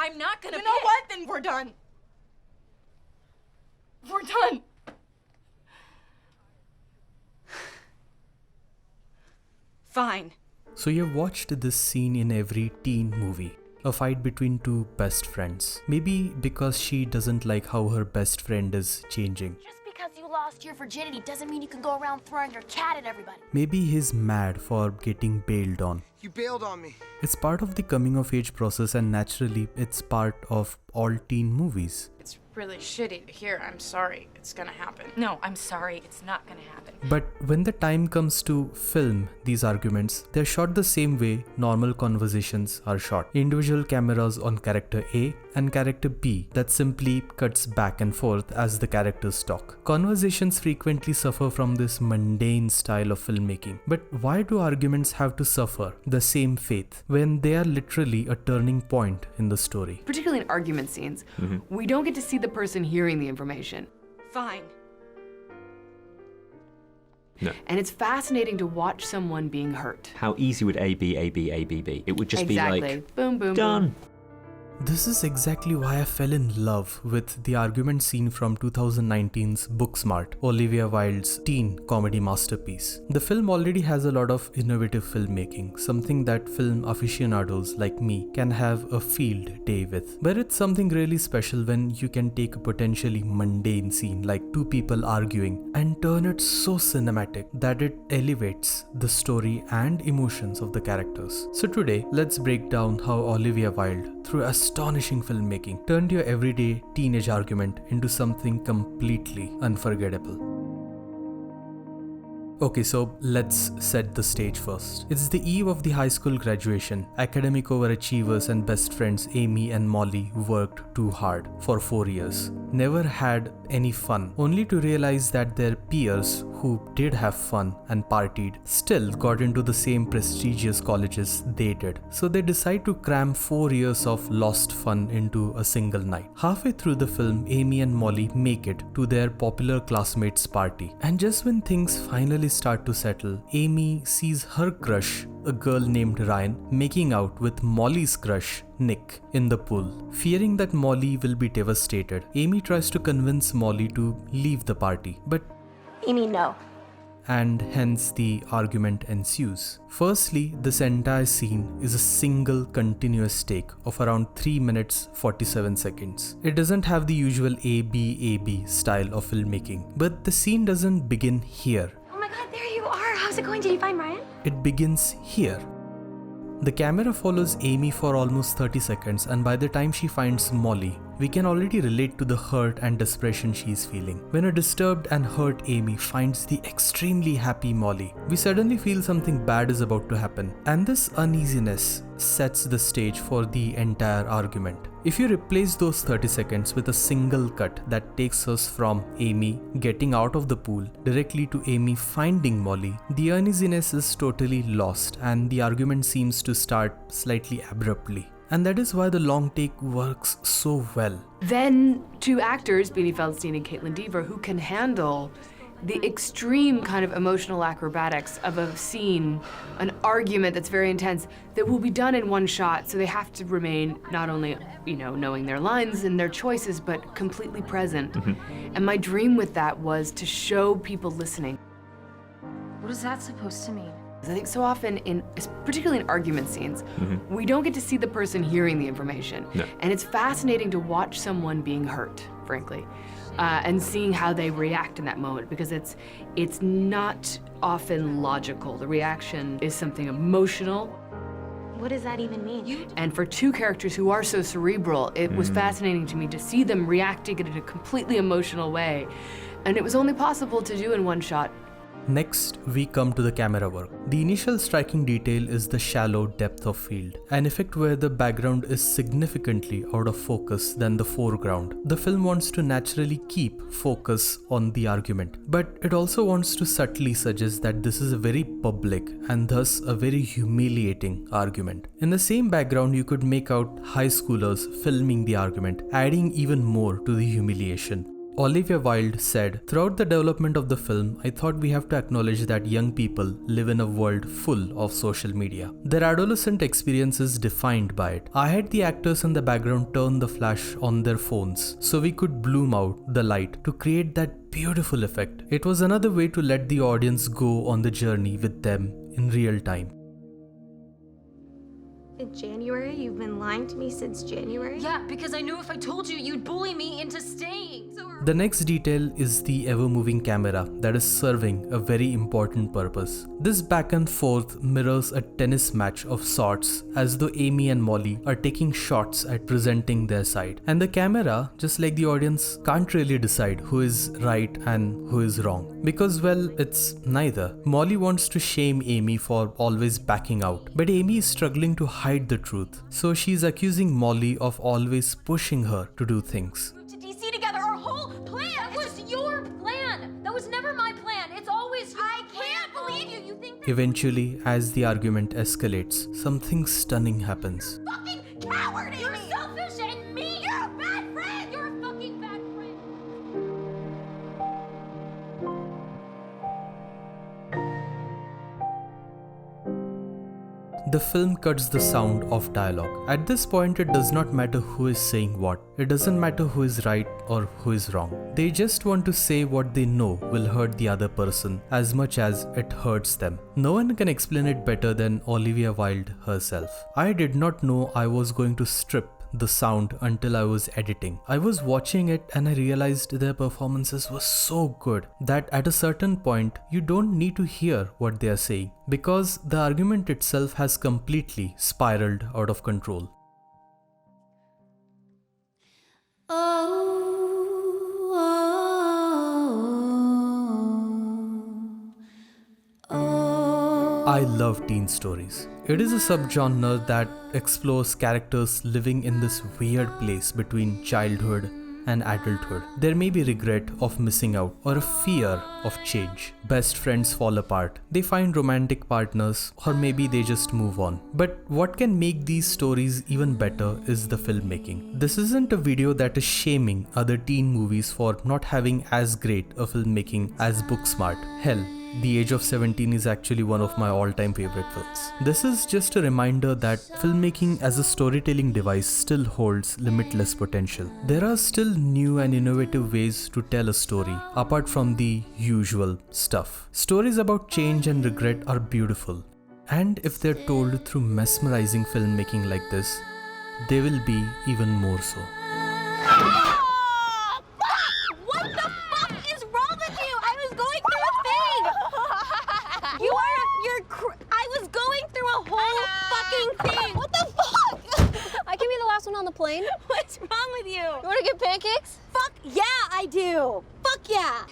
I'm not gonna You know what? Then we're done. We're done. Fine. So you've watched this scene in every teen movie. A fight between two best friends. Maybe because she doesn't like how her best friend is changing. Just because you lost your virginity doesn't mean you can go around throwing your cat at everybody. Maybe he's mad for getting bailed on. You bailed on me. It's part of the coming of age process, and naturally it's part of all teen movies. It's really shitty to hear. I'm sorry. It's gonna happen. No, I'm sorry. It's not gonna happen. But when the time comes to film these arguments, they're shot the same way normal conversations are shot. Individual cameras on character A and character B that simply cuts back and forth as the characters talk. Conversations frequently suffer from this mundane style of filmmaking. But why do arguments have to suffer the same fate when they are literally a turning point in the story? Particularly in argument scenes, we don't get to see the person hearing the information. Fine. No. And it's fascinating to watch someone being hurt. How easy would A, B, A, B, A, B be? It would just Exactly. be like, boom, boom, done. boom. This is exactly why I fell in love with the argument scene from 2019's Booksmart, Olivia Wilde's teen comedy masterpiece. The film already has a lot of innovative filmmaking, something that film aficionados like me can have a field day with. But it's something really special when you can take a potentially mundane scene like two people arguing and turn it so cinematic that it elevates the story and emotions of the characters. So today, let's break down how Olivia Wilde, through astonishing filmmaking, turned your everyday teenage argument into something completely unforgettable. Okay, so let's set the stage first. It's the eve of the high school graduation. Academic overachievers and best friends Amy and Molly worked too hard for 4 years. Never had any fun, only to realize that their peers who did have fun and partied still got into the same prestigious colleges they did. So they decide to cram 4 years of lost fun into a single night. Halfway through the film, Amy and Molly make it to their popular classmates' party. And just when things finally start to settle, Amy sees her crush, a girl named Ryan, making out with Molly's crush, Nick, in the pool. Fearing that Molly will be devastated, Amy tries to convince Molly to leave the party, but Amy, no. and hence the argument ensues. Firstly, this entire scene is a single continuous take of around 3 minutes 47 seconds. It doesn't have the usual A-B style of filmmaking, but the scene doesn't begin here. Oh my god, there you are. How's it going? Did you find Ryan? It begins here. The camera follows Amy for almost 30 seconds, and by the time she finds Molly, we can already relate to the hurt and desperation she's feeling. When a disturbed and hurt Amy finds the extremely happy Molly, we suddenly feel something bad is about to happen, and this uneasiness sets the stage for the entire argument. If you replace those 30 seconds with a single cut that takes us from Amy getting out of the pool directly to Amy finding Molly, the uneasiness is totally lost and the argument seems to start slightly abruptly. And that is why the long take works so well. Then two actors, Beanie Feldstein and Caitlin Dever, who can handle the extreme kind of emotional acrobatics of a scene, an argument that's very intense, that will be done in one shot. So they have to remain not only, knowing their lines and their choices, but completely present. And my dream with that was to show people listening. What is that supposed to mean? I think so often, particularly in argument scenes, we don't get to see the person hearing the information. No. And it's fascinating to watch someone being hurt, frankly, and seeing how they react in that moment, because it's not often logical. The reaction is something emotional. What does that even mean? And for two characters who are so cerebral, it was fascinating to me to see them reacting in a completely emotional way. And it was only possible to do in one shot. Next, we come to the camera work. The initial striking detail is the shallow depth of field, an effect where the background is significantly out of focus than the foreground. The film wants to naturally keep focus on the argument, but it also wants to subtly suggest that this is a very public and thus a very humiliating argument. In the same background, you could make out high schoolers filming the argument, adding even more to the humiliation. Olivia Wilde said, "Throughout the development of the film, I thought we have to acknowledge that young people live in a world full of social media. Their adolescent experience is defined by it. I had the actors in the background turn the flash on their phones so we could bloom out the light to create that beautiful effect. It was another way to let the audience go on the journey with them in real time." In January? You've been lying to me since January? Yeah, because I knew if I told you, you'd bully me into staying. The next detail is the ever-moving camera that is serving a very important purpose. This back and forth mirrors a tennis match of sorts, as though Amy and Molly are taking shots at presenting their side. And the camera, just like the audience, can't really decide who is right and who is wrong. Because, well, it's neither. Molly wants to shame Amy for always backing out, but Amy is struggling to hide the truth. So she's accusing Molly of always pushing her to do things. To DC together, our whole plan. That was your plan. That was never my plan. It's always your I can't believe you. You think Eventually, as the argument escalates, something stunning happens. fucking coward, Amy. You're selfish and mean. You're a bad friend. You're a fucking bad friend. The film cuts the sound of dialogue. At this point, it does not matter who is saying what. It doesn't matter who is right or who is wrong. They just want to say what they know will hurt the other person as much as it hurts them. No one can explain it better than Olivia Wilde herself. I did not know I was going to strip the sound until I was editing. I was watching it and I realized their performances were so good that at a certain point you don't need to hear what they are saying because the argument itself has completely spiraled out of control. I love teen stories. It is a subgenre that explores characters living in this weird place between childhood and adulthood. There may be regret of missing out or a fear of change. Best friends fall apart. They find romantic partners or maybe they just move on. But what can make these stories even better is the filmmaking. This isn't a video that is shaming other teen movies for not having as great a filmmaking as Booksmart. Hell, The Age of 17 is actually one of my all-time favorite films. This is just a reminder that filmmaking as a storytelling device still holds limitless potential. There are still new and innovative ways to tell a story apart from the usual stuff. Stories about change and regret are beautiful. And if they're told through mesmerizing filmmaking like this, they will be even more so. What the fuck is wrong with you? I was going through a thing. I was going through a whole fucking thing. What the fuck? I can be the last one on the plane. What's wrong with you? You want to get pancakes? Fuck yeah, I do. Fuck yeah.